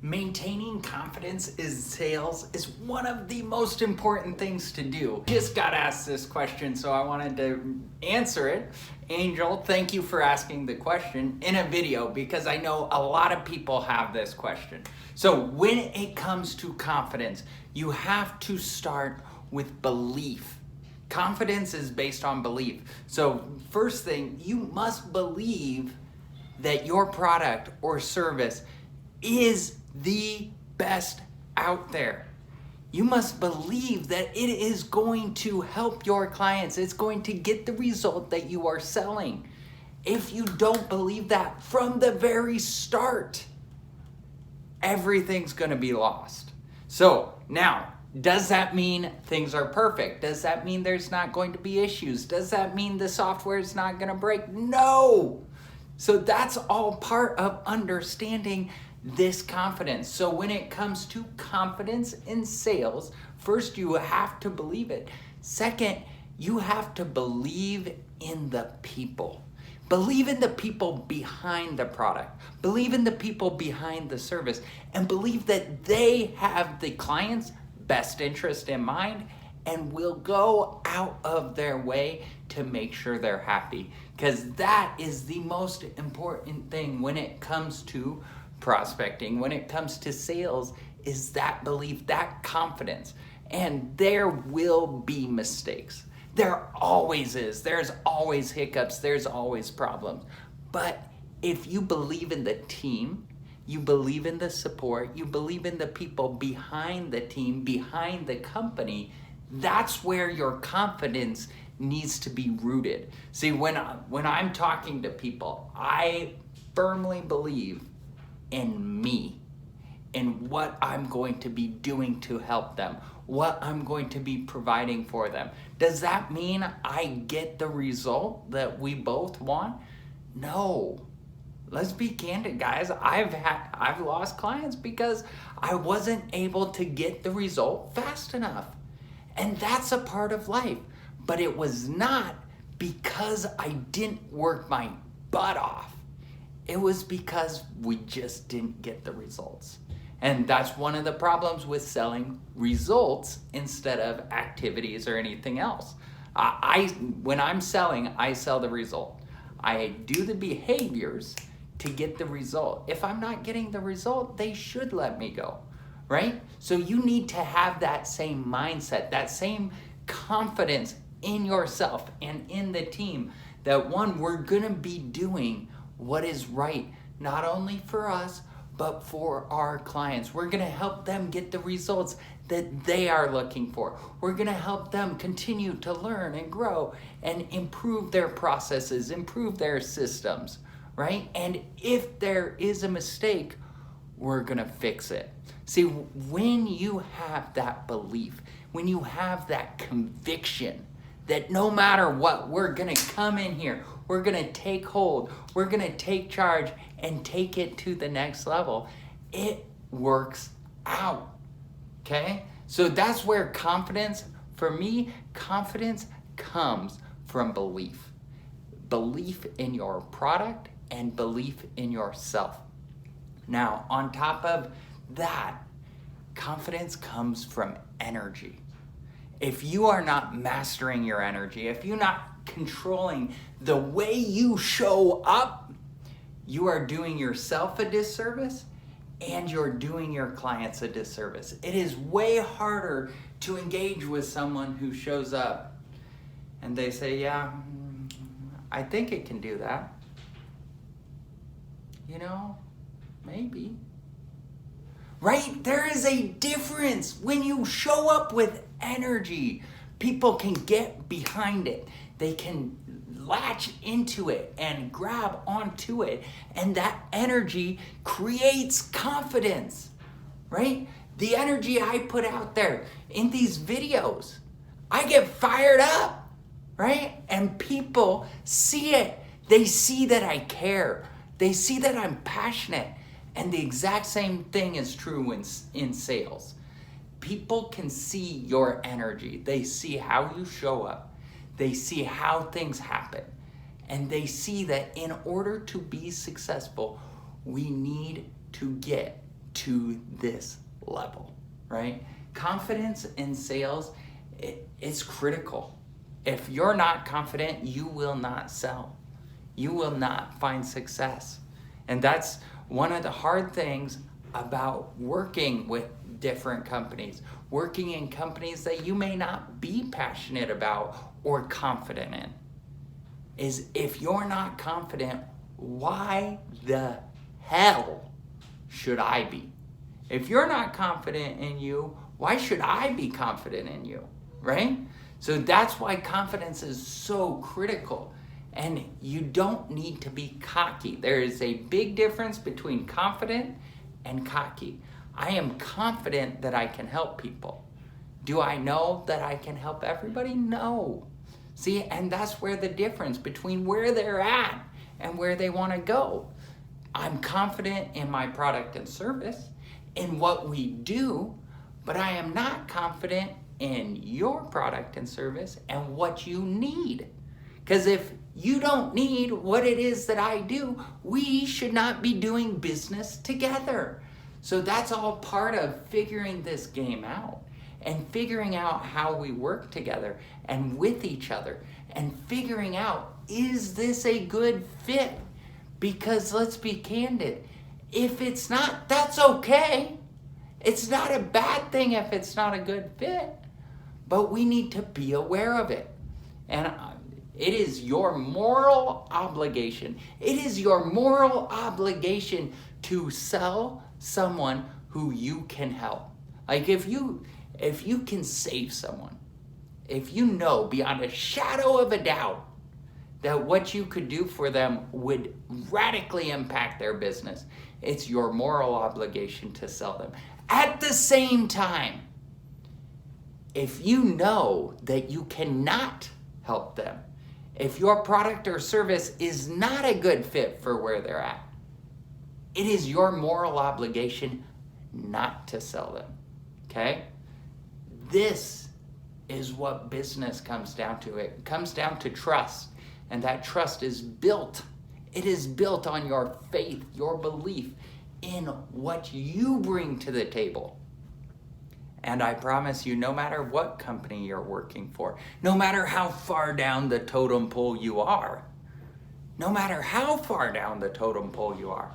Maintaining confidence in sales is one of the most important things to do. Just got asked this question, so I wanted to answer it. Angel, thank you for asking the question in a video because I know a lot of people have this question. So when it comes to confidence, you have to start with belief. Confidence is based on belief. So first thing, you must believe that your product or service is the best out there. You must believe that it is going to help your clients. It's going to get the result that you are selling. If you don't believe that from the very start, everything's going to be lost. So now, does that mean things are perfect? Does that mean there's not going to be issues? Does that mean the software is not going to break? No. So that's all part of understanding this confidence. So when it comes to confidence in sales, first you have to believe it. Second, you have to believe in the people. Believe in the people behind the product. Believe in the people behind the service. And believe that they have the client's best interest in mind and will go out of their way to make sure they're happy. Because that is the most important thing when it comes to prospecting, when it comes to sales, is that belief, that confidence. And there will be mistakes. There always is. There's always hiccups. There's always problems. But if you believe in the team, you believe in the support, you believe in the people behind the team, behind the company, that's where your confidence needs to be rooted. See, when I'm talking to people, I firmly believe in me, in what I'm going to be doing to help them, what I'm going to be providing for them. Does that mean I get the result that we both want? No. Let's be candid, guys. I've lost clients because I wasn't able to get the result fast enough. And that's a part of life. But it was not because I didn't work my butt off. It was because we just didn't get the results. And that's one of the problems with selling results instead of activities or anything else. When I'm selling, I sell the result. I do the behaviors to get the result. If I'm not getting the result, they should let me go, right? So you need to have that same mindset, that same confidence in yourself and in the team that one, we're gonna be doing what is right, not only for us, but for our clients. We're gonna help them get the results that they are looking for. We're gonna help them continue to learn and grow and improve their processes, improve their systems, right? And if there is a mistake, we're gonna fix it. See, when you have that belief, when you have that conviction that no matter what, we're gonna come in here, we're gonna take hold, we're gonna take charge and take it to the next level, it works out, okay? So that's where confidence, for me, confidence comes from belief. Belief in your product and belief in yourself. Now, on top of that, confidence comes from energy. If you are not mastering your energy, if you're not controlling the way you show up, you are doing yourself a disservice and you're doing your clients a disservice. It is way harder to engage with someone who shows up and they say, yeah, I think it can do that. You know, maybe. Right? There is a difference when you show up with energy. People can get behind it. They can latch into it and grab onto it. And that energy creates confidence, right? The energy I put out there in these videos, I get fired up, right? And people see it. They see that I care. They see that I'm passionate. And the exact same thing is true in sales. People can see your energy. They see how you show up. They see how things happen. And they see that in order to be successful, we need to get to this level, right? Confidence in sales, it's critical. If you're not confident, you will not sell. You will not find success. And that's one of the hard things about working with different companies, working in companies that you may not be passionate about or confident in, is if you're not confident, why the hell should I be? If you're not confident in you, why should I be confident in you, right? So that's why confidence is so critical. And you don't need to be cocky. There is a big difference between confident and cocky. I am confident that I can help people. Do I know that I can help everybody? No. See, and that's where the difference between where they're at and where they want to go. I'm confident in my product and service, in what we do, but I am not confident in your product and service and what you need. Because if you don't need what it is that I do, we should not be doing business together. So that's all part of figuring this game out and figuring out how we work together and with each other and figuring out, is this a good fit? Because let's be candid, if it's not, that's okay. It's not a bad thing if it's not a good fit, but we need to be aware of it. And it is your moral obligation. It is your moral obligation to sell someone who you can help. Like if you can save someone, if you know beyond a shadow of a doubt that what you could do for them would radically impact their business, it's your moral obligation to sell them. At the same time, if you know that you cannot help them, if your product or service is not a good fit for where they're at, it is your moral obligation not to sell them, okay? This is what business comes down to. It comes down to trust, and that trust is built. It is built on your faith, your belief in what you bring to the table. And I promise you, no matter what company you're working for, no matter how far down the totem pole you are, no matter how far down the totem pole you are,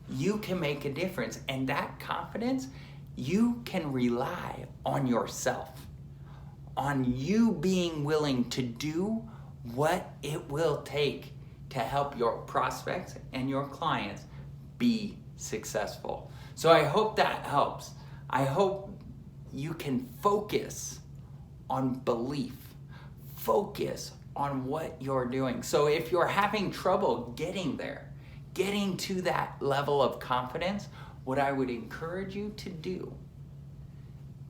you can make a difference. And that confidence, you can rely on yourself, on you being willing to do what it will take to help your prospects and your clients be successful. So I hope that helps. I hope you can focus on belief, focus on what you're doing. So if you're having trouble getting there, getting to that level of confidence, what I would encourage you to do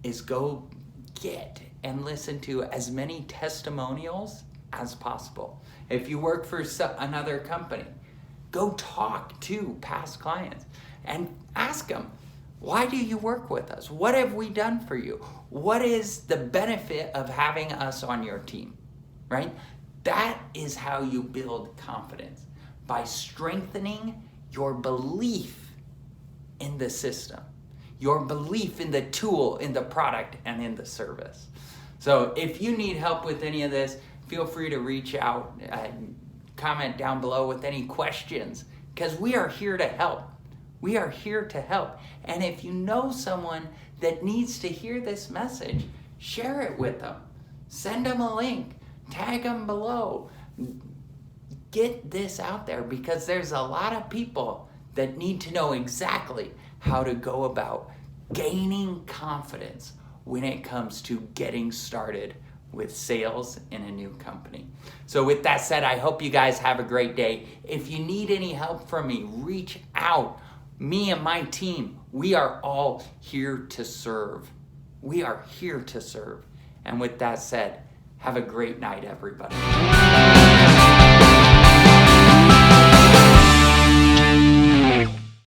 is go get and listen to as many testimonials as possible. If you work for another company, go talk to past clients and ask them, why do you work with us? What have we done for you? What is the benefit of having us on your team, right? That is how you build confidence, by strengthening your belief in the system, your belief in the tool, in the product, and in the service. So if you need help with any of this, feel free to reach out, comment down below with any questions, because we are here to help. We are here to help. And if you know someone that needs to hear this message, share it with them. Send them a link. Tag them below. Get this out there, because there's a lot of people that need to know exactly how to go about gaining confidence when it comes to getting started with sales in a new company. So with that said, I hope you guys have a great day. If you need any help from me, reach out. Me and my team, we are all here to serve. We are here to serve. And with that said, have a great night, everybody.